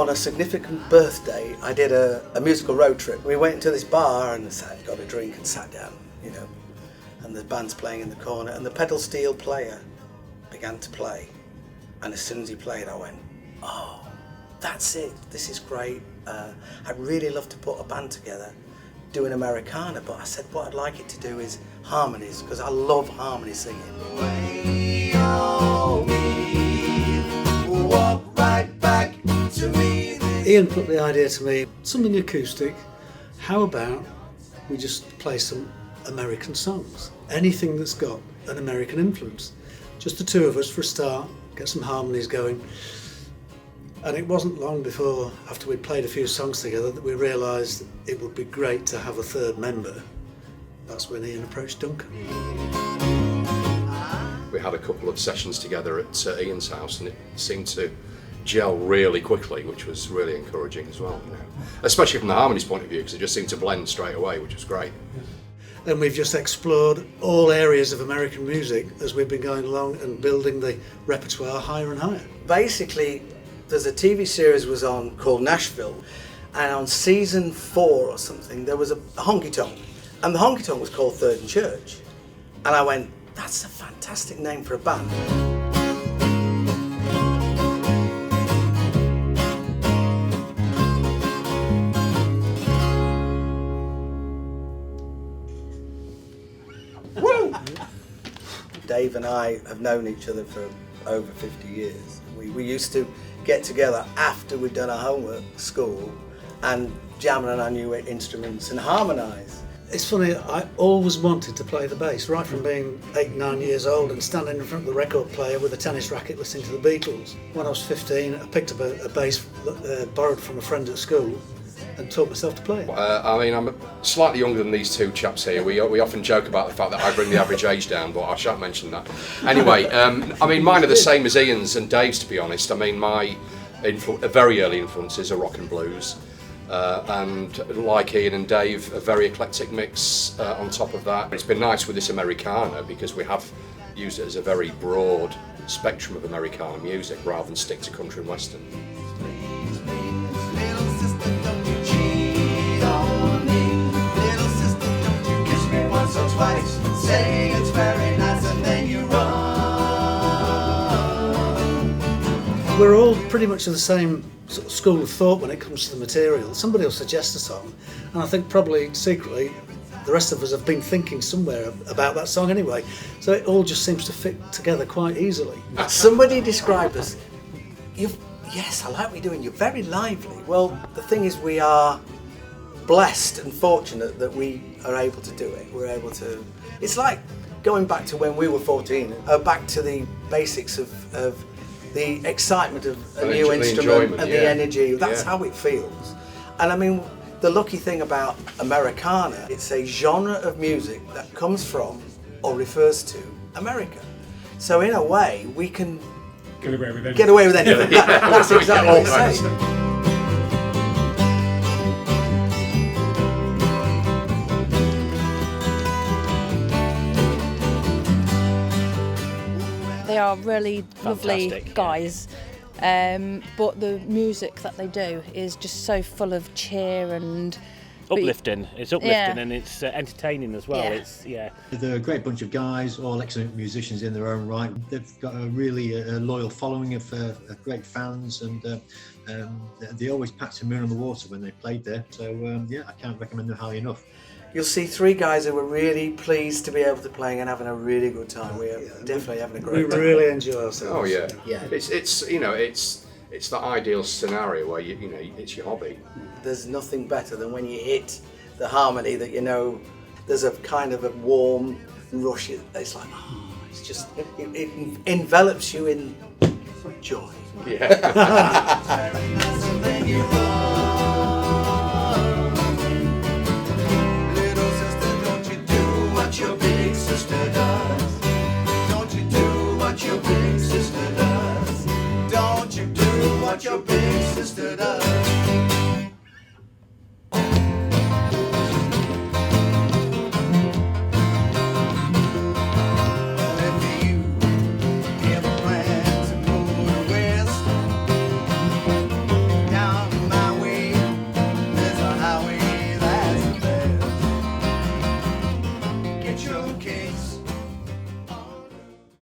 on a significant birthday, I did a musical road trip. We went into this bar and got a drink and sat down, you know, and the band's playing in the corner, and the pedal steel player began to play. And as soon as he played, I went, oh, that's it, this is great. I'd really love to put a band together, do an Americana, but I said what I'd like it to do is harmonies, because I love harmony singing. Walk right back to me. Ian put the idea to me, something acoustic, how about we just play some American songs? Anything that's got an American influence. Just the two of us for a start, get some harmonies going. And it wasn't long before, after we'd played a few songs together, that we realised it would be great to have a third member. That's when Ian approached Duncan. We had a couple of sessions together at Ian's house, and it seemed to gel really quickly, which was really encouraging as well, you know. Especially from the harmonies point of view, because it just seemed to blend straight away, which was great. And we've just explored all areas of American music as we've been going along and building the repertoire higher and higher. Basically, there's a TV series was on called Nashville, and on season 4 or something, there was a honky-tonk, and the honky-tonk was called Third and Church. And I went, that's a fantastic name for a band. Woo! Dave and I have known each other for over 50 years. We used to get together after we'd done our homework at school and jam on our new instruments and harmonise. It's funny, I always wanted to play the bass, right from being 8, 9 years old and standing in front of the record player with a tennis racket listening to the Beatles. When I was 15, I picked up a bass borrowed from a friend at school and taught myself to play it. I mean, I'm slightly younger than these two chaps here. We often joke about the fact that I bring the average age down, but I shan't mention that. Anyway, I mean, mine are the same as Ian's and Dave's, to be honest. I mean, my very early influences are rock and blues. And like Ian and Dave, a very eclectic mix on top of that. It's been nice with this Americana because we have used it as a very broad spectrum of Americana music rather than stick to country and western. Little sister, don't you cheat on me. Little sister, don't you kiss me once or twice. Say it's very nice and then you run. We're all pretty much of the same sort of school of thought when it comes to the material. Somebody will suggest a song, and I think probably secretly the rest of us have been thinking somewhere about that song anyway. So it all just seems to fit together quite easily. Somebody described us, yes, I like what you're doing, you're very lively. Well, the thing is, we are blessed and fortunate that we are able to do it. We're able to, it's like going back to when we were 14, back to the basics of the excitement of a new instrument and the energy. That's how it feels. And I mean, the lucky thing about Americana, it's a genre of music that comes from or refers to America. So in a way, we can get away with anything. That's exactly what you're saying. They are really lovely Fantastic, guys, but the music that they do is just so full of cheer and uplifting. It's uplifting and it's entertaining as well. They're a great bunch of guys, all excellent musicians in their own right. They've got a really loyal following of great fans, and they always packed a moon on the water when they played there. So I can't recommend them highly enough. You'll see 3 guys who were really pleased to be able to play and having a really good time. We are definitely having a great time. We really enjoy ourselves. Oh yeah, yeah. It's you know it's the ideal scenario where you know it's your hobby. There's nothing better than when you hit the harmony that you know there's a kind of a warm rush. It's like it's just it envelops you in joy. Yeah. Your big sister does. Don't you do what your big sister does. Don't you do what your big sister does.